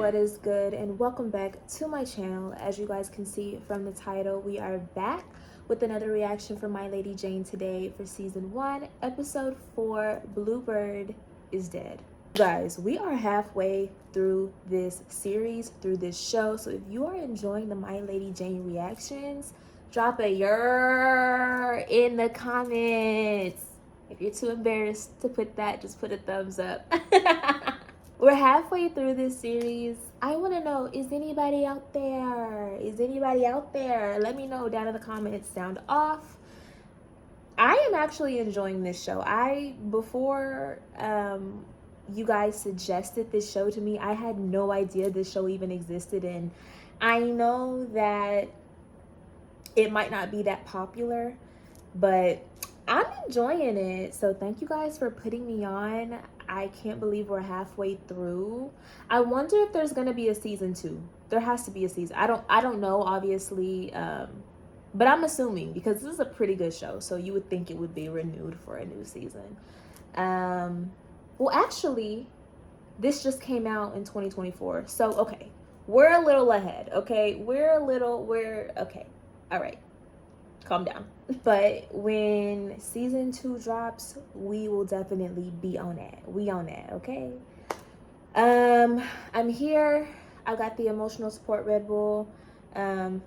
What is good, and welcome back to my channel. As you guys can see from the title, we are back with another reaction from My Lady Jane today for season 1 episode 4, Bluebird is Dead. Guys, we are halfway through this series, through this show, so if you are enjoying the My Lady Jane reactions, drop a "yer" in the comments. If you're too embarrassed to put that, just put a thumbs up. We're halfway through this series. I want to know, is anybody out there? Is anybody out there? Let me know down in the comments. Sound off. I am actually enjoying this show. Before you guys suggested this show to me, I had no idea this show even existed, and I know that it might not be that popular, but I'm enjoying it. So thank you guys for putting me on. I can't believe we're halfway through. I wonder if there's gonna be a season 2. There has to be a season. I don't know, obviously, but I'm assuming, because this is a pretty good show, so you would think it would be renewed for a new season. Well, actually, this just came out in 2024, so okay, we're a little ahead. Okay, okay, all right, calm down. But when season 2 drops, we will definitely be on that. We on that, okay? I'm here. I got the emotional support Red Bull. And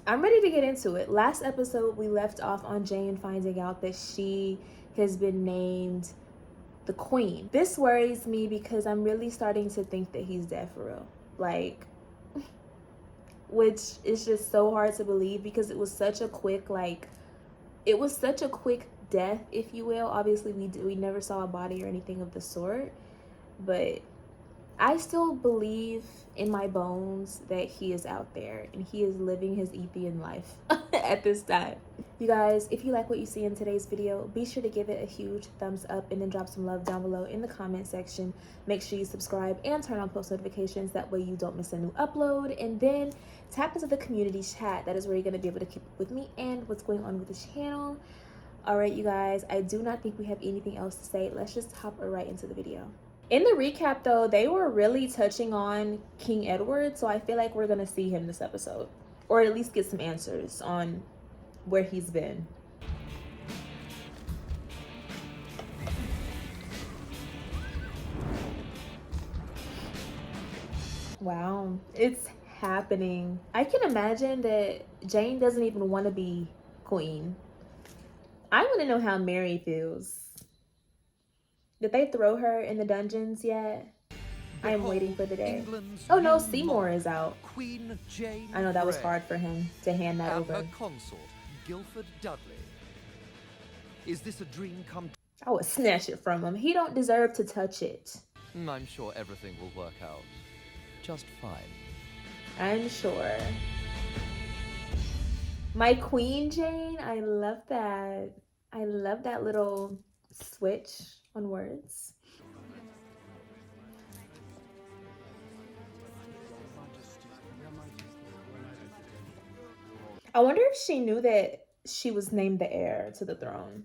I'm ready to get into it. Last episode, we left off on Jane finding out that she has been named the Queen. This worries me because I'm really starting to think that he's dead for real. Like, which is just so hard to believe because it was such a quick, it was such a quick death, if you will. Obviously, we never saw a body or anything of the sort, but I still believe in my bones that he is out there and he is living his Ethian life at this time. You guys, if you like what you see in today's video, be sure to give it a huge thumbs up and then drop some love down below in the comment section. Make sure you subscribe and turn on post notifications. That way you don't miss a new upload. And then tap into the community chat. That is where you're going to be able to keep up with me and what's going on with the channel. All right, you guys, I do not think we have anything else to say. Let's just hop right into the video. In the recap, though, they were really touching on King Edward, so I feel like we're gonna see him this episode, or at least get some answers on where he's been. Wow, it's happening. I can imagine that Jane doesn't even want to be queen. I want to know how Mary feels. Did they throw her in the dungeons yet? I am waiting for the day. Oh no, Seymour is out. Queen Jane I know that was Grey, hard for him to hand that and over. her consort, Guilford Dudley. Is this a dream come I would snatch it from him. He don't deserve to touch it. I'm sure everything will work out just fine. I'm sure. My Queen Jane, I love that. I love that little switch on words. I wonder if she knew that she was named the heir to the throne.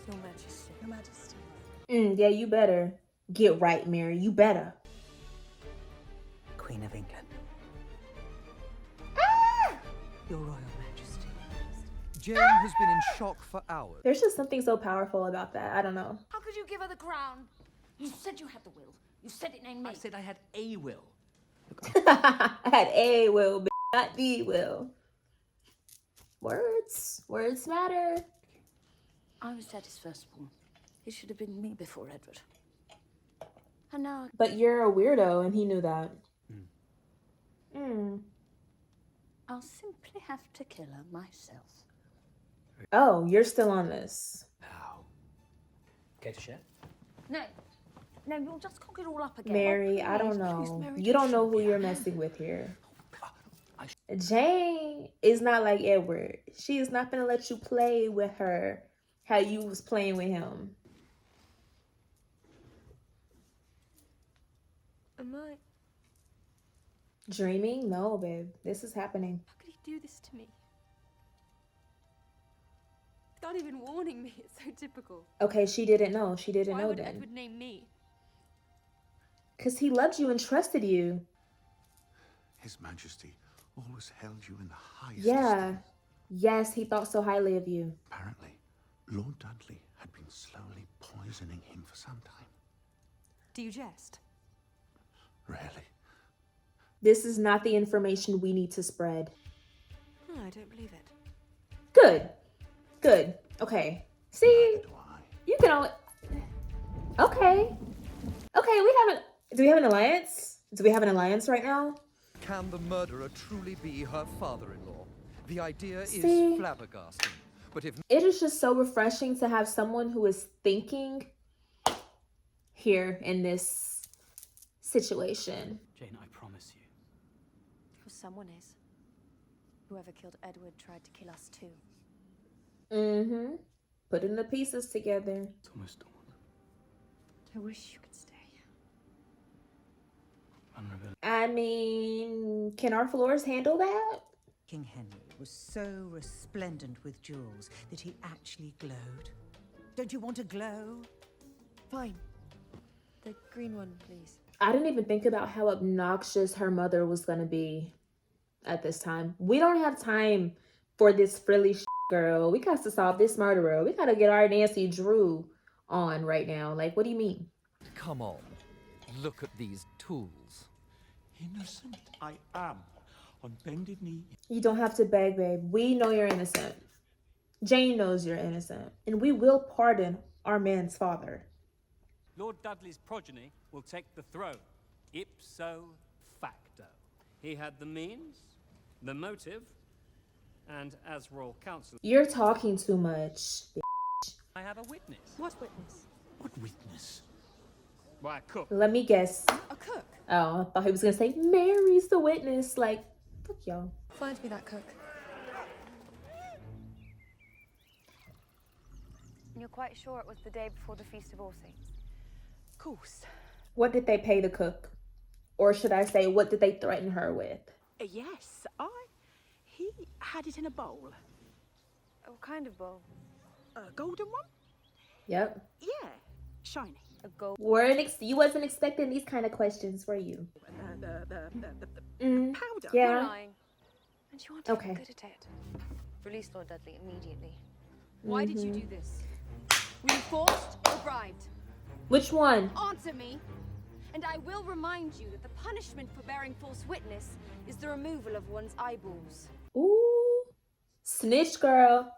Your Majesty. Your Majesty. Yeah, you better. Get right, Mary. You better. Queen of England. Ah! Your Royal Majesty. Jane has been in shock for hours. There's just something so powerful about that. I don't know. How could you give her the crown? You said you had the will. You said it named me. I said I had a will. I had a will, but not the will. Words matter. I was Daddy's firstborn. It should have been me before Edward. And now But you're a weirdo, and he knew that. I'll simply have to kill her myself. Oh, you're still on this. How? Care to share? No. No, you'll just cock it all up again. Mary, Oh, I don't please, know. Mary, You don't know don't who shoot you're me. messing with here. Jane is not like Edward. She is not gonna let you play with her how you was playing with him. Am I? Dreaming? No, babe. This is happening. How could he do this to me? Not even warning me. It's so typical. Okay, she didn't know. She didn't Why know would then. Edward name me? Because he loved you and trusted you. His Majesty always held you in the highest Yeah. esteem. Yes, he thought so highly of you. Apparently, Lord Dudley had been slowly poisoning him for some time. Do you jest? Really? This is not the information we need to spread. No, I don't believe it. Good. Good. Okay. See, Do I? you can all. Okay. Okay, we have do we have an alliance? Do we have an alliance right now? Can the murderer truly be her father-in-law? The idea See? is flabbergasting. But if It is just so refreshing to have someone who is thinking here in this situation. Jane, I promise you. Because someone is. Whoever killed Edward tried to kill us too. Mm-hmm. Putting the pieces together. It's almost dawn. I wish you could stay. Vulnerability. I mean, can our floors handle that? King Henry was so resplendent with jewels that he actually glowed. Don't you want a glow? Fine. The green one, please. I didn't even think about how obnoxious her mother was gonna be at this time. We don't have time for this frilly girl. We got to solve this murderer. We gotta get our Nancy Drew on right now. Like, what do you mean? come on, look at these tools. Innocent I am, on bended knee. You don't have to beg, babe. We know you're innocent. Jane knows you're innocent. And we will pardon our man's father. Lord Dudley's progeny will take the throne, ipso facto. He had the means, the motive, and as royal counsel, You're talking too much. I have a witness. What witness? What witness? Why, a cook. Let me guess. A cook. Oh, I thought he was gonna say Mary's the witness. Like, fuck y'all. Find me that cook. You're quite sure it was the day before the Feast of All Saints? Of course. What did they pay the cook? Or should I say, what did they threaten her with? Yes, he had it in a bowl. What kind of bowl? A golden one? Yep. Yeah, shiny. A gold. You wasn't expecting these kind of questions, were you? The powder. You're Yeah. lying. And you aren't even Okay. good at it. Release Lord Dudley immediately. Why did you do this? Were you forced or bribed? Which one? Answer me, and I will remind you that the punishment for bearing false witness is the removal of one's eyeballs. Ooh. Snitch girl.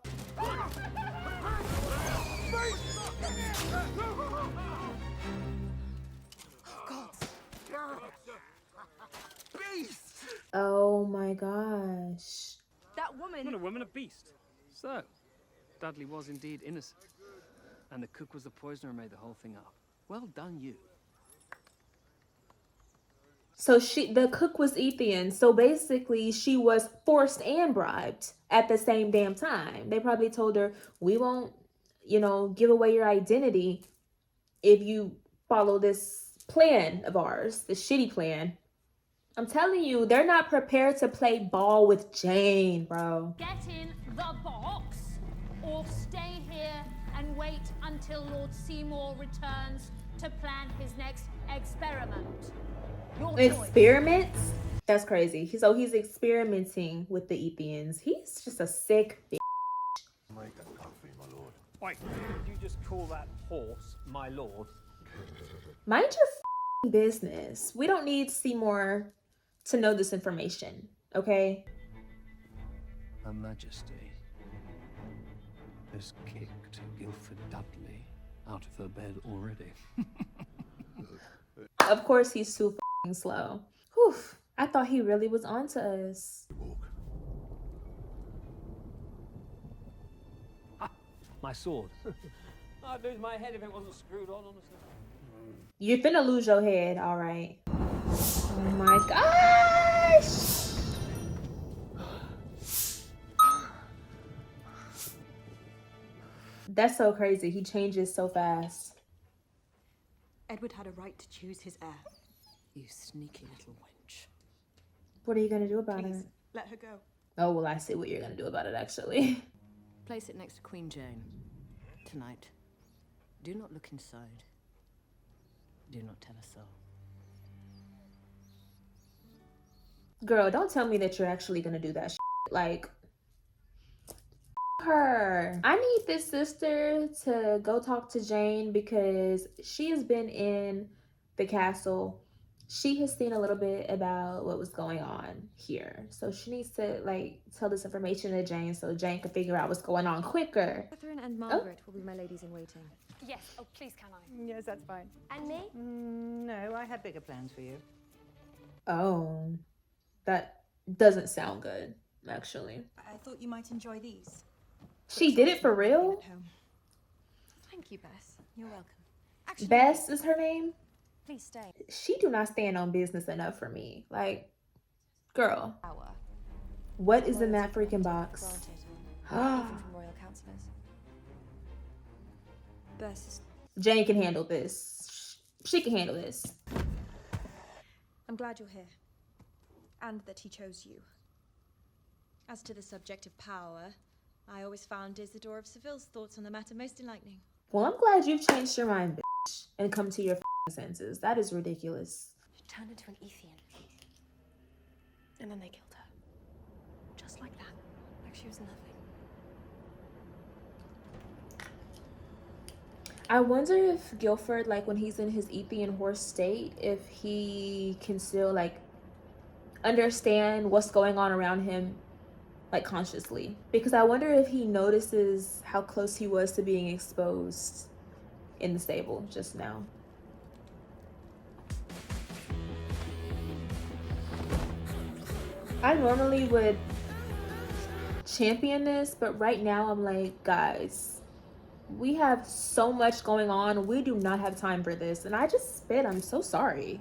Oh my gosh. That woman. Not a woman, a beast. So, Dudley was indeed innocent. And the cook was the poisoner who made the whole thing up. Well done, you. So the cook was Ethan. So basically she was forced and bribed at the same damn time. They probably told her, we won't, give away your identity if you follow this plan of ours, this shitty plan. I'm telling you, they're not prepared to play ball with Jane, bro. Get in the box or stay here and wait until Lord Seymour returns to plan his next experiment. Your choice. Experiments? That's crazy. He's experimenting with the Ethians. He's just a sick bitch. Make that coffee, my lord. Wait, did you just call that horse my lord? Mind your business. We don't need Seymour to know this information, okay? Her Majesty has kicked Guilford Dudley out of her bed already. Of course he's too slow. Whew. I thought he really was onto us. Walk. My sword. I'd lose my head if it wasn't screwed on, honestly. You're finna lose your head, all right. Oh my gosh! That's so crazy. He changes so fast. Edward had a right to choose his heir. You sneaky little wench. What are you gonna do about Please, it? let her go. Oh, well, I see what you're gonna do about it, actually. Place it next to Queen Jane. Tonight. Do not look inside. Do not tell a soul. Girl, don't tell me that you're actually gonna do that shit. Like, her. I need this sister to go talk to Jane because she has been in the castle. She has seen a little bit about what was going on here. So she needs to, like, tell this information to Jane so Jane can figure out what's going on quicker. Catherine and Margaret will be my ladies in waiting. Yes. Oh, please, can I? Yes, that's fine. And me? No, I had bigger plans for you. Oh, that doesn't sound good, actually. I thought you might enjoy these. She did it for real? Thank you, Bess. You're welcome. Actually, Bess is her name? Please stay. She do not stand on business enough for me. Like, girl, Hour. what is in that freaking box? Granted. Even from royal councillors. Bess is... Jane can handle this. She can handle this. I'm glad you're here. And that he chose you. As to the subject of power, I always found Isidore of Seville's thoughts on the matter most enlightening. Well, I'm glad you've changed your mind, bitch, and come to your senses. That is ridiculous. She turned into an Ethian. And then they killed her. Just like that. Like she was nothing. I wonder if Guilford, like, when he's in his Ethian horse state, if he can still, like, understand what's going on around him, like, consciously. Because I wonder if he notices how close he was to being exposed in the stable just now. I normally would champion this, but right now I'm like, guys, we have so much going on. We do not have time for this. And I just spit. I'm so sorry.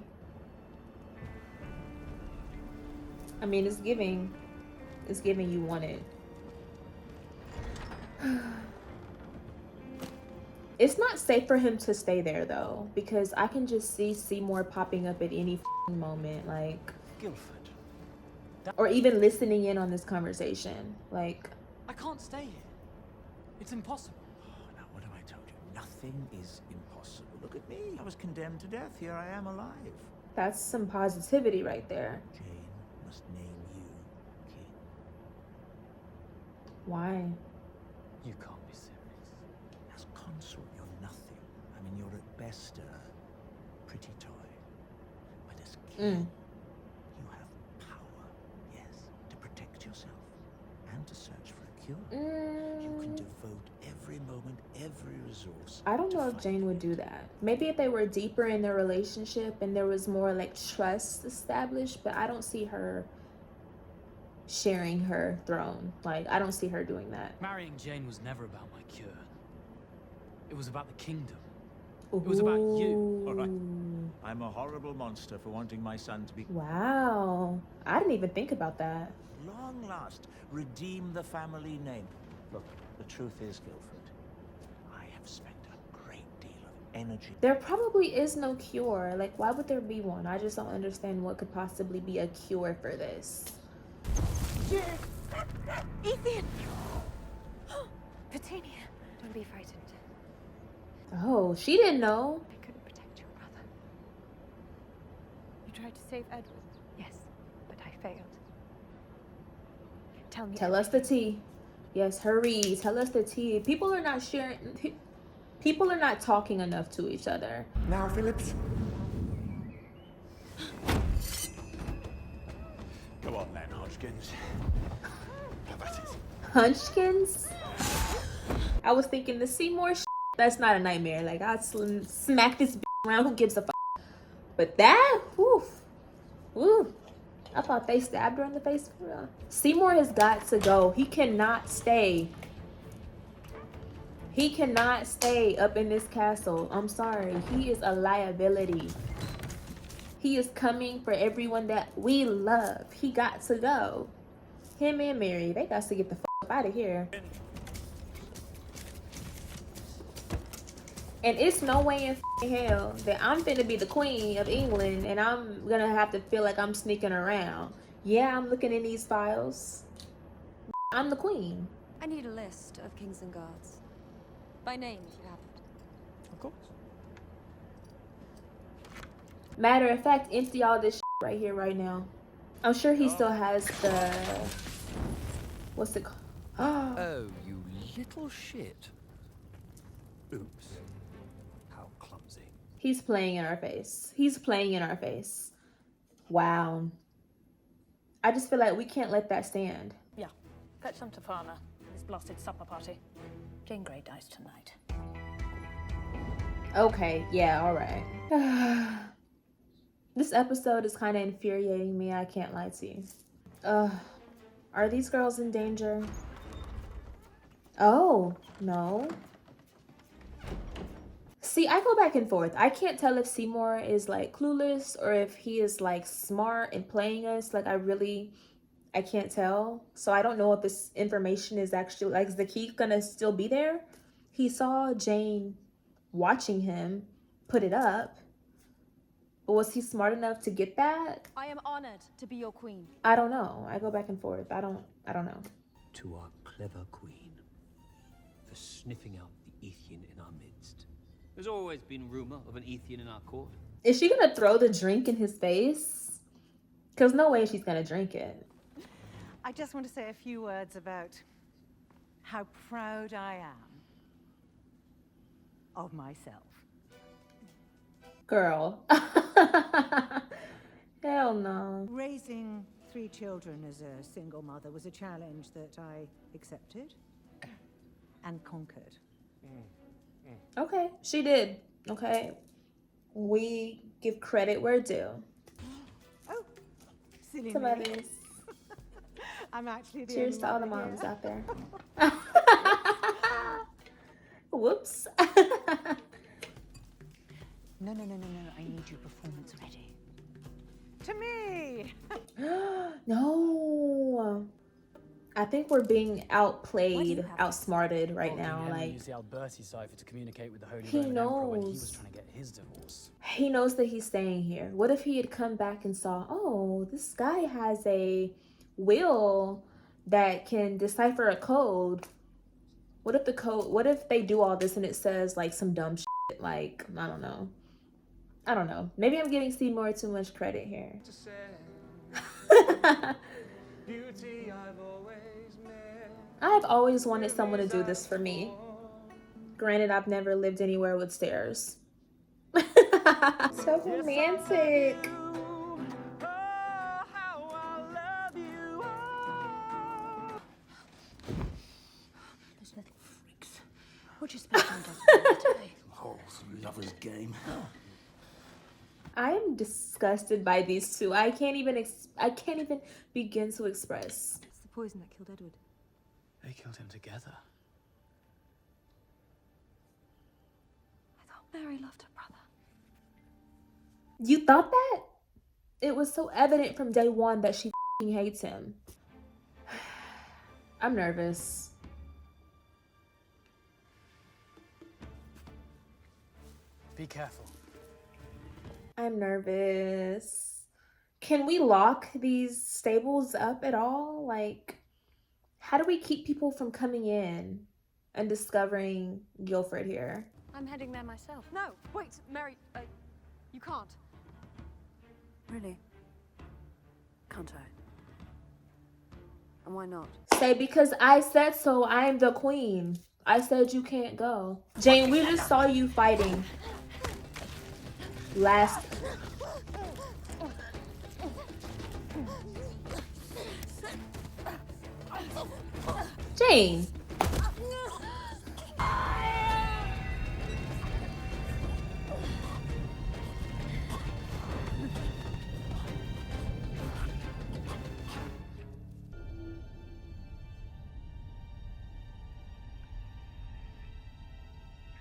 I mean, it's giving you want it. It's not safe for him to stay there though, because I can just see Seymour popping up at any moment, like, Guilford. or even listening in on this conversation. Like, I can't stay here. It's impossible. Oh, now, what have I told you? Nothing is impossible. Look at me. I was condemned to death. Here I am alive. that's some positivity right there. Jane must name you king. Why? You can't be serious. As consort, you're nothing. I mean, you're at best a pretty toy. But as king, you have power, yes, to protect yourself and to search for a cure. You can devote every moment, every resource. I don't know if Jane would do that. Maybe if they were deeper in their relationship and there was more, like, trust established, but I don't see her sharing her throne. Like, I don't see her doing that. Marrying Jane was never about my cure. It was about the kingdom. It was about you. All right. I'm a horrible monster for wanting my son to be... Wow. I didn't even think about that. Long last, redeem the family name. Look, the truth is, Guilford, I have spent a great deal of energy... There probably is no cure. Like, why would there be one? I just don't understand what could possibly be a cure for this. Ethan! Petunia, don't be frightened. Oh, she didn't know. I couldn't protect your brother. You tried to save Edward? Yes, but I failed. Tell me. Tell us the tea. Yes, hurry. Tell us the tea. People are not sharing. People are not talking enough to each other. Now, Phillips. Go on then, Hodgkins. Have at it. Hunchkins? I was thinking the Seymour that's not a nightmare. Like, I'd smack this around. Who gives a fuck? But that, whew. Woo. I thought they stabbed her in the face for real. Seymour has got to go. He cannot stay. He cannot stay up in this castle. I'm sorry. He is a liability. He is coming for everyone that we love. He got to go. Him and Mary, they got to get the fuck up out of here. And it's no way in hell that I'm finna be the queen of England and I'm gonna have to feel like I'm sneaking around. Yeah, I'm looking in these files. I'm the queen. I need a list of kings and guards. By name, if you have it. Of course. Matter of fact, empty all this right here, right now. I'm sure he still has the... What's it called? Oh, you little shit. Oops. How clumsy. He's playing in our face. He's playing in our face. Wow. I just feel like we can't let that stand. Yeah. Fetch some to Farmer. His blasted supper party. Jane Grey dies tonight. Okay, yeah, alright. This episode is kind of infuriating me, I can't lie to you. Are these girls in danger? Oh, no. See, I go back and forth. I can't tell if Seymour is like clueless or if he is like smart and playing us. Like I can't tell. So I don't know if this information is actually, like, is the key gonna still be there? He saw Jane watching him put it up. But was he smart enough to get that? I am honored to be your queen. I don't know. I go back and forth. I don't know. To our clever queen, for sniffing out the Ethian in our midst. There's always been rumor of an Ethian in our court. Is she gonna throw the drink in his face? Because no way she's gonna drink it. I just want to say a few words about how proud I am of myself. Girl. Hell no. Raising 3 children as a single mother was a challenge that I accepted and conquered. Okay, she did. Okay. We give credit where due. Oh, silly To me. mothers. I'm actually the Cheers only to all the mother moms here. out there. Whoops. No, I need you performance ready. To me! No. I think we're being outplayed, outsmarted right King now. Henry Like, used the Alberti cipher to communicate with the Holy he Roman Emperor when he knows. was trying to get his divorce. he knows that he's staying here. What if he had come back and saw, oh, this guy has a will that can decipher a code? What if they do all this and it says like some dumb shit, like, I don't know. Maybe I'm giving Seymour too much credit here. I've always wanted someone to do this for me. Granted, I've never lived anywhere with stairs. So romantic. Those little freaks. What do you expect them to do today? Whole lover's game. I am disgusted by these two. I can't even begin to express. It's the poison that killed Edward. They killed him together. I thought Mary loved her brother. You thought that? It was so evident from day one that she hates him. I'm nervous. Be careful. I'm nervous. Can we lock these stables up at all? Like, how do we keep people from coming in and discovering Guildford here? I'm heading there myself. No, wait, Mary, you can't. Really? Can't I? And why not? Say, because I said so. I'm the queen. I said you can't go. Jane, we just saw you fighting. Last. Jane.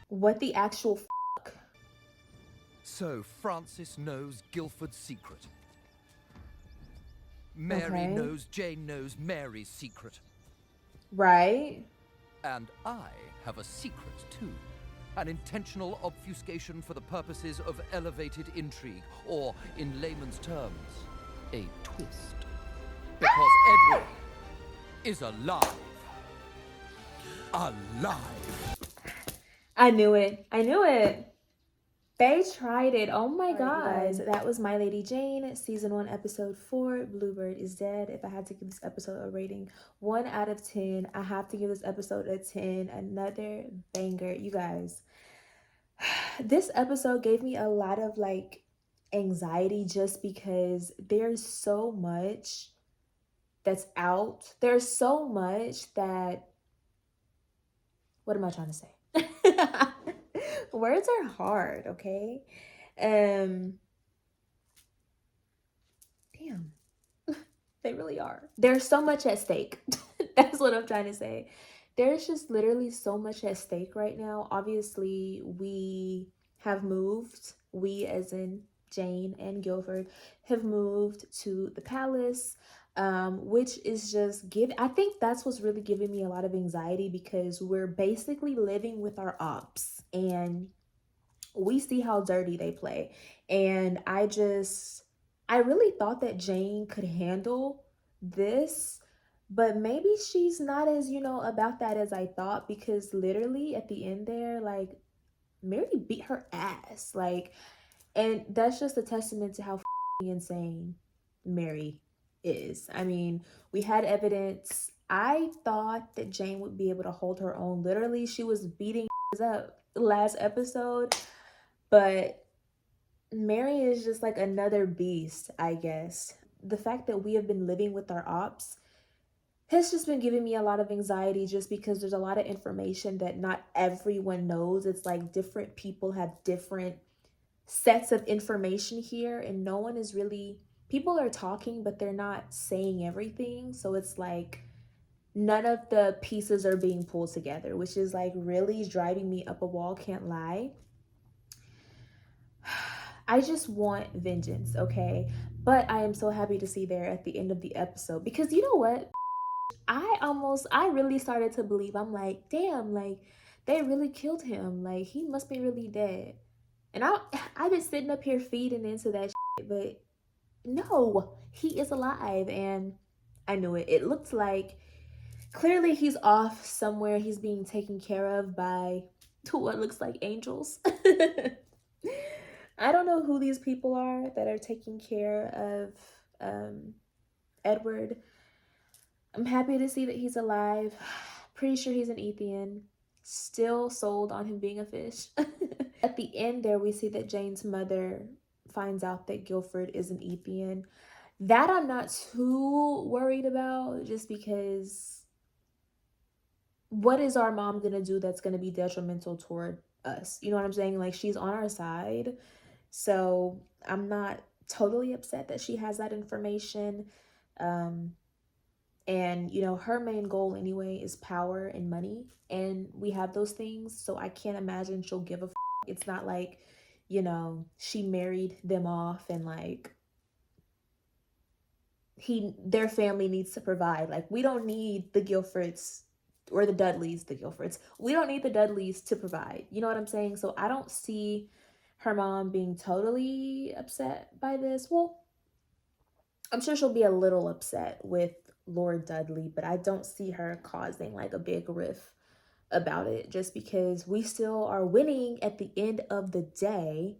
What the actual fuck? So Francis knows Guildford's secret. Mary Okay. knows Jane knows Mary's secret. Right? And I have a secret too. An intentional obfuscation for the purposes of elevated intrigue, or in layman's terms, a twist. Because Edward is alive. alive. I knew it. I knew it. They tried it. Oh my All right, you guys. That was My Lady Jane, season 1, episode 4. Bluebird is dead. If I had to give this episode a rating 1 out of 10, I have to give this episode a 10. Another banger. You guys, this episode gave me a lot of like anxiety just because there's so much that's out. There's so much that, what am I trying to say? Words are hard, okay? Damn. They really are. There's so much at stake. That's what I'm trying to say. There's just literally so much at stake right now. Obviously, we have moved. We, as in Jane and Guilford, have moved to the palace, which is just I think that's what's really giving me a lot of anxiety, because we're basically living with our ops and we see how dirty they play. And I really thought that Jane could handle this, but maybe she's not as, about that as I thought, because literally at the end there, like, Mary beat her ass. Like, and that's just a testament to how insane Mary is. I mean, we had evidence. I thought that Jane would be able to hold her own. Literally, she was beating up last episode, but Mary is just like another beast, I guess. The fact that we have been living with our ops has just been giving me a lot of anxiety, just because there's a lot of information that not everyone knows. It's like different people have different sets of information here, and no one is really, people are talking, but they're not saying everything. So it's like none of the pieces are being pulled together, which is like really driving me up a wall, can't lie. I just want vengeance, okay? But I am so happy to see there at the end of the episode, because you know what? I really started to believe. I'm like, damn, like, they really killed him. Like, he must be really dead. And I've been sitting up here feeding into that shit, but no, he is alive. And I knew it. It looked like clearly he's off somewhere. He's being taken care of by what looks like angels. I don't know who these people are that are taking care of Edward. I'm happy to see that he's alive. Pretty sure he's an Ethian. Still sold on him being a fish. At the end there, we see that Jane's mother finds out that Guilford is an Ethian. That I'm not too worried about, just because what is our mom gonna do that's gonna be detrimental toward us? You know what I'm saying? Like, she's on our side. So I'm not totally upset that she has that information. And, her main goal anyway is power and money. And we have those things. So I can't imagine she'll give a f***. It's not like, she married them off and like their family needs to provide. Like, we don't need the Guilfords or the Guilfords. We don't need the Dudleys to provide. You know what I'm saying? So I don't see her mom being totally upset by this. Well, I'm sure she'll be a little upset with Lord Dudley, but I don't see her causing like a big riff about it, just because we still are winning at the end of the day,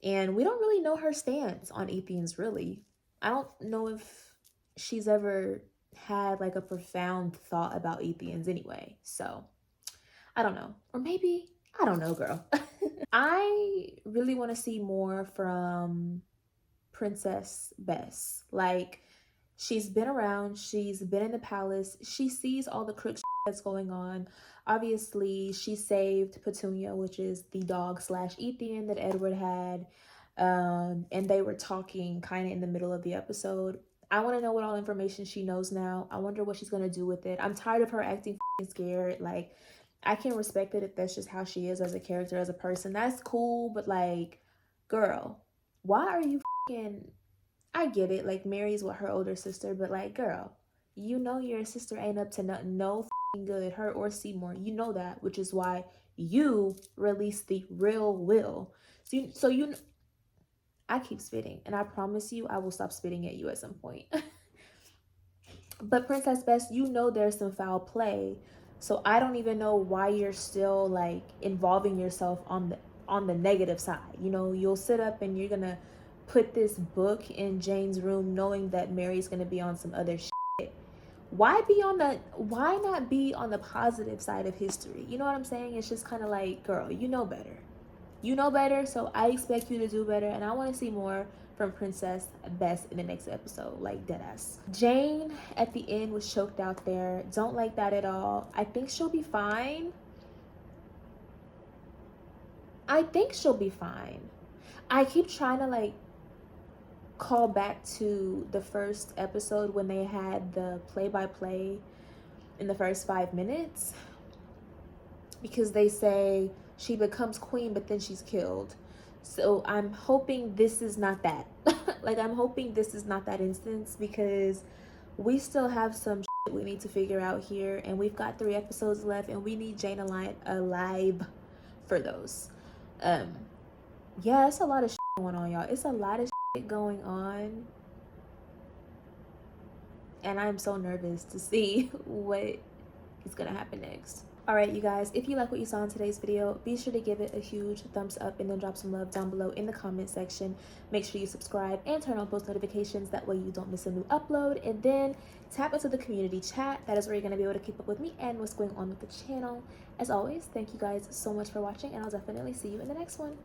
and we don't really know her stance on Ethians, really. I don't know if she's ever had like a profound thought about Ethians anyway, so I don't know. Or maybe, I don't know, girl. I really want to see more from Princess Bess. Like, she's been around, she's been in the palace, she sees all the crook that's going on. Obviously, she saved Petunia, which is the dog / Ethian that Edward had. And they were talking kind of in the middle of the episode. I want to know what all information she knows now. I wonder what she's going to do with it. I'm tired of her acting scared. Like, I can respect it if that's just how she is as a character, as a person. That's cool, but like, girl, why are you I get it, like, Mary's with her older sister, but like, girl, your sister ain't up to nothing, no good, her or Seymour. You know that, which is why you released the real will. So I keep spitting, and I promise you I will stop spitting at you at some point. But Princess Bess, there's some foul play So I don't even know why you're still like involving yourself on the negative side. You know, you'll sit up and you're gonna put this book in Jane's room knowing that Mary's gonna be on some other shit. Why not be on the positive side of history? You know what I'm saying? It's just kind of like, girl, you know better. You know better, so I expect you to do better, and I want to see more from Princess Bess in the next episode, like deadass. Jane at the end was choked out there. Don't like that at all. I think she'll be fine. I keep trying to like call back to the first episode when they had the play-by-play in the first 5 minutes, because they say she becomes queen but then she's killed. So I'm hoping this is not that. Like, I'm hoping this is not that instance, because we still have some shit we need to figure out here, and we've got 3 episodes left, and we need Jane alive for those. Yeah, it's a lot of shit going on, y'all. It's a lot of shit going on, and I'm so nervous to see what is gonna happen next. All right, you guys, if you like what you saw in today's video, be sure to give it a huge thumbs up and then drop some love down below in the comment section. Make sure you subscribe and turn on post notifications. That way you don't miss a new upload. And then tap into the community chat. That is where you're going to be able to keep up with me and what's going on with the channel. As always, thank you guys so much for watching, and I'll definitely see you in the next one.